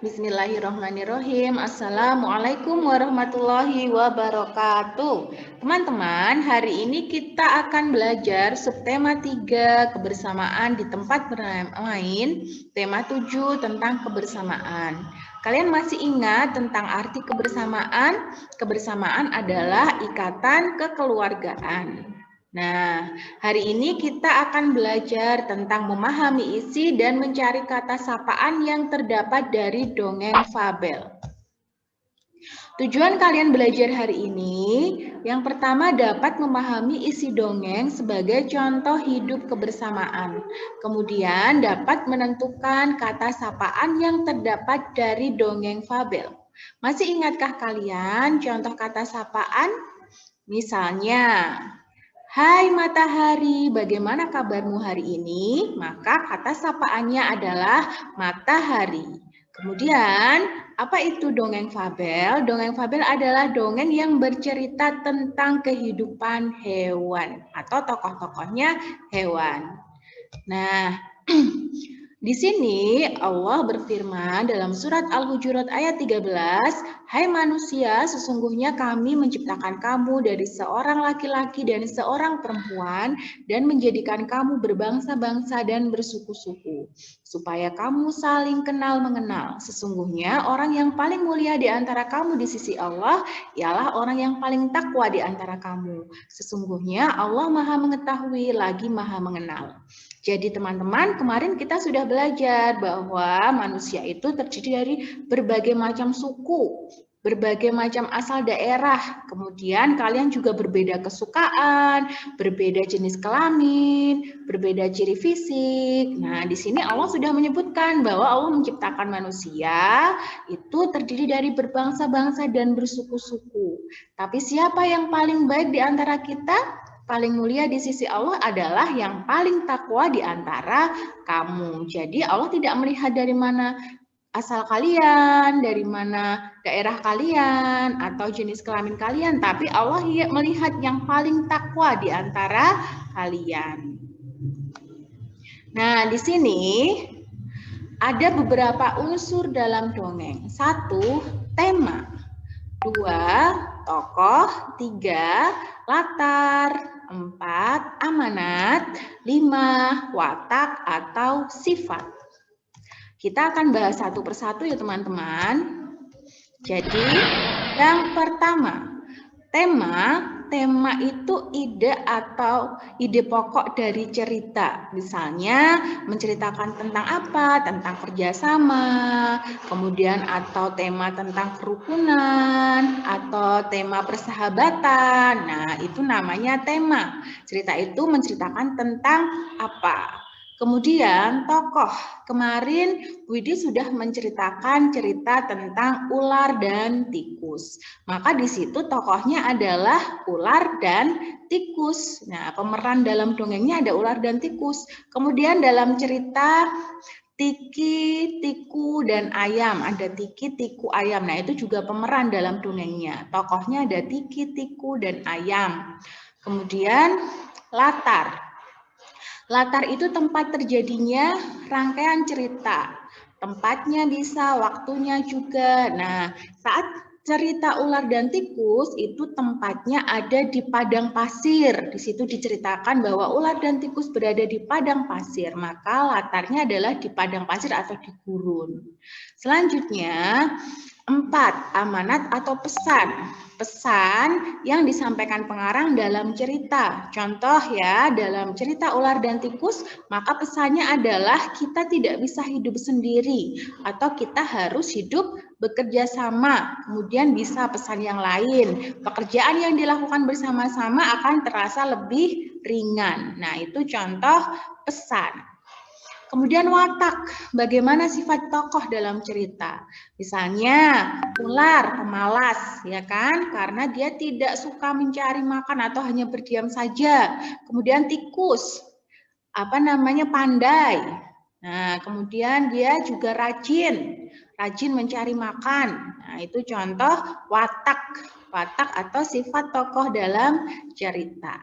Bismillahirrahmanirrahim. Assalamualaikum warahmatullahi wabarakatuh. Teman-teman, hari ini kita akan belajar subtema 3 kebersamaan di tempat bermain, tema 7 tentang kebersamaan. Kalian masih ingat tentang arti kebersamaan? Kebersamaan adalah ikatan kekeluargaan. Nah, hari ini kita akan belajar tentang memahami isi dan mencari kata sapaan yang terdapat dari dongeng fabel. Tujuan kalian belajar hari ini, yang pertama dapat memahami isi dongeng sebagai contoh hidup kebersamaan. Kemudian dapat menentukan kata sapaan yang terdapat dari dongeng fabel. Masih ingatkah kalian contoh kata sapaan? Misalnya, hai matahari, bagaimana kabarmu hari ini? Maka kata sapaannya adalah matahari. Kemudian, apa itu dongeng fabel? Dongeng fabel adalah dongeng yang bercerita tentang kehidupan hewan atau tokoh-tokohnya hewan. Nah, di sini Allah berfirman dalam surat Al-Hujurat ayat 13, hai manusia, sesungguhnya kami menciptakan kamu dari seorang laki-laki dan seorang perempuan dan menjadikan kamu berbangsa-bangsa dan bersuku-suku, supaya kamu saling kenal mengenal. Sesungguhnya orang yang paling mulia di antara kamu di sisi Allah ialah orang yang paling takwa di antara kamu. Sesungguhnya Allah Maha Mengetahui lagi Maha Mengenal. Jadi teman-teman, kemarin kita sudah belajar bahwa manusia itu terdiri dari berbagai macam suku, berbagai macam asal daerah. Kemudian kalian juga berbeda kesukaan, berbeda jenis kelamin, berbeda ciri fisik. Nah, di sini Allah sudah menyebutkan bahwa Allah menciptakan manusia itu terdiri dari berbangsa-bangsa dan bersuku-suku. Tapi siapa yang paling baik di antara kita? Paling mulia di sisi Allah adalah yang paling takwa di antara kamu. Jadi Allah tidak melihat dari mana asal kalian, dari mana daerah kalian, atau jenis kelamin kalian, tapi Allah melihat yang paling takwa di antara kalian. Nah, di sini ada beberapa unsur dalam dongeng. 1, tema. 2, tokoh. 3, latar. 4, amanat. 5, watak atau sifat. Kita akan bahas satu persatu ya teman-teman. Jadi yang pertama, tema itu ide atau ide pokok dari cerita. Misalnya menceritakan tentang apa? Tentang kerjasama, kemudian atau tema tentang kerukunan, atau tema persahabatan. Nah, itu namanya tema. Cerita itu menceritakan tentang apa? Kemudian tokoh. Kemarin Widi sudah menceritakan cerita tentang ular dan tikus. Maka di situ tokohnya adalah ular dan tikus. Nah, pemeran dalam dongengnya ada ular dan tikus. Kemudian dalam cerita Tiki, Tiku, dan Ayam. Ada Tiki, Tiku, Ayam. Nah, itu juga pemeran dalam dongengnya. Tokohnya ada Tiki, Tiku, dan Ayam. Kemudian latar. Latar itu tempat terjadinya rangkaian cerita. Tempatnya bisa, waktunya juga. Nah, saat cerita ular dan tikus itu tempatnya ada di padang pasir. Di situ diceritakan bahwa ular dan tikus berada di padang pasir. Maka latarnya adalah di padang pasir atau di gurun. Selanjutnya, 4, amanat atau pesan. Pesan yang disampaikan pengarang dalam cerita. Contoh ya, dalam cerita ular dan tikus, maka pesannya adalah kita tidak bisa hidup sendiri atau kita harus hidup bekerja sama. Kemudian bisa pesan yang lain. Pekerjaan yang dilakukan bersama-sama akan terasa lebih ringan. Nah, itu contoh pesan. Kemudian watak, bagaimana sifat tokoh dalam cerita. Misalnya ular, pemalas, ya kan? Karena dia tidak suka mencari makan atau hanya berdiam saja. Kemudian tikus, pandai. Nah, kemudian dia juga rajin mencari makan. Nah, itu contoh watak atau sifat tokoh dalam cerita.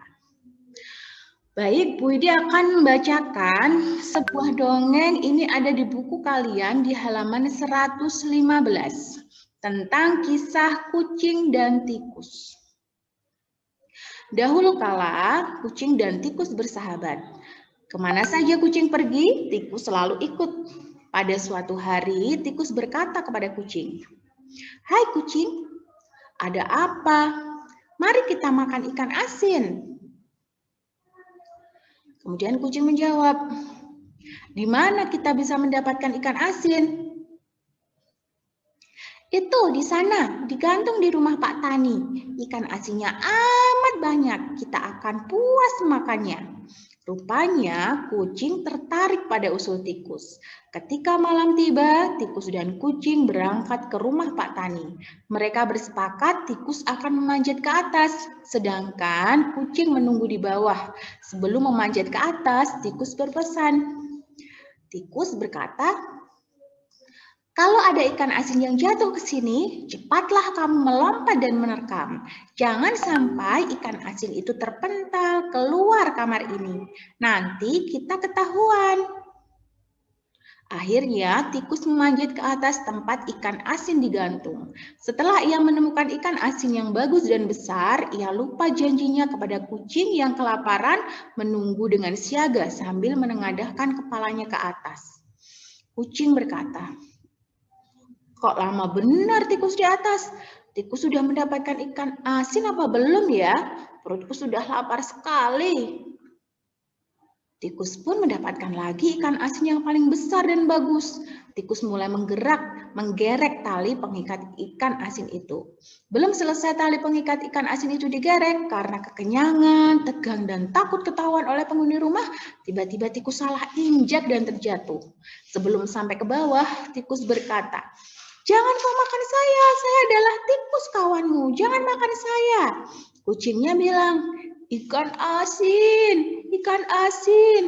Baik, Bu Widi akan membacakan sebuah dongeng. Ini ada di buku kalian di halaman 115 tentang kisah kucing dan tikus. Dahulu kala, kucing dan tikus bersahabat. Kemana saja kucing pergi, tikus selalu ikut. Pada suatu hari, tikus berkata kepada kucing, "Hai kucing, ada apa? Mari kita makan ikan asin." Kemudian kucing menjawab, "Di mana kita bisa mendapatkan ikan asin?" "Itu di sana, digantung di rumah Pak Tani. Ikan asinnya amat banyak, kita akan puas makannya." Rupanya kucing tertarik pada usul tikus. Ketika malam tiba, tikus dan kucing berangkat ke rumah Pak Tani. Mereka bersepakat tikus akan memanjat ke atas, sedangkan kucing menunggu di bawah. Sebelum memanjat ke atas, tikus berpesan. Tikus berkata, "Kalau ada ikan asin yang jatuh ke sini, cepatlah kamu melompat dan menerkam. Jangan sampai ikan asin itu terpental keluar kamar ini. Nanti kita ketahuan." Akhirnya, tikus memanjat ke atas tempat ikan asin digantung. Setelah ia menemukan ikan asin yang bagus dan besar, ia lupa janjinya kepada kucing yang kelaparan menunggu dengan siaga sambil menengadahkan kepalanya ke atas. Kucing berkata, "Kok lama benar tikus di atas? Tikus sudah mendapatkan ikan asin apa belum ya? Perutku sudah lapar sekali." Tikus pun mendapatkan lagi ikan asin yang paling besar dan bagus. Tikus mulai menggerek tali pengikat ikan asin itu. Belum selesai tali pengikat ikan asin itu digerek, karena kekenyangan, tegang, dan takut ketahuan oleh penghuni rumah, tiba-tiba tikus salah injak dan terjatuh. Sebelum sampai ke bawah, tikus berkata, "Jangan kau makan saya adalah tikus kawanmu, jangan makan saya." Kucingnya bilang, "Ikan asin, ikan asin."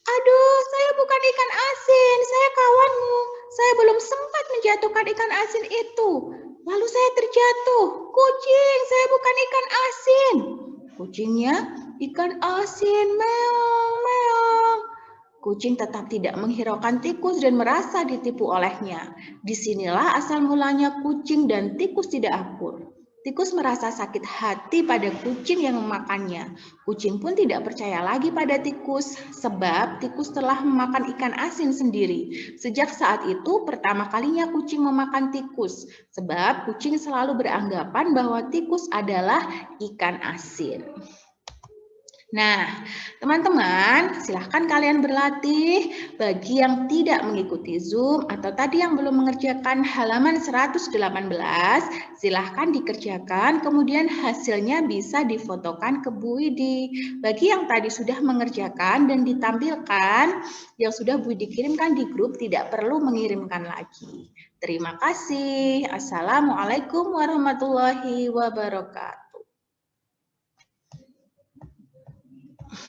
"Aduh, saya bukan ikan asin, saya kawanmu. Saya belum sempat menjatuhkan ikan asin itu. Lalu saya terjatuh. Kucing, saya bukan ikan asin." Kucingnya, "Ikan asin, meong, meong." Kucing tetap tidak menghiraukan tikus dan merasa ditipu olehnya. Disinilah asal mulanya kucing dan tikus tidak akur. Tikus merasa sakit hati pada kucing yang memakannya. Kucing pun tidak percaya lagi pada tikus, sebab tikus telah memakan ikan asin sendiri. Sejak saat itu, pertama kalinya kucing memakan tikus, sebab kucing selalu beranggapan bahwa tikus adalah ikan asin. Nah, teman-teman, silahkan kalian berlatih. Bagi yang tidak mengikuti Zoom atau tadi yang belum mengerjakan halaman 118, silahkan dikerjakan, kemudian hasilnya bisa difotokan ke Bu Widi. Bagi yang tadi sudah mengerjakan dan ditampilkan, yang sudah Bu Widi kirimkan di grup, tidak perlu mengirimkan lagi. Terima kasih. Assalamualaikum warahmatullahi wabarakatuh.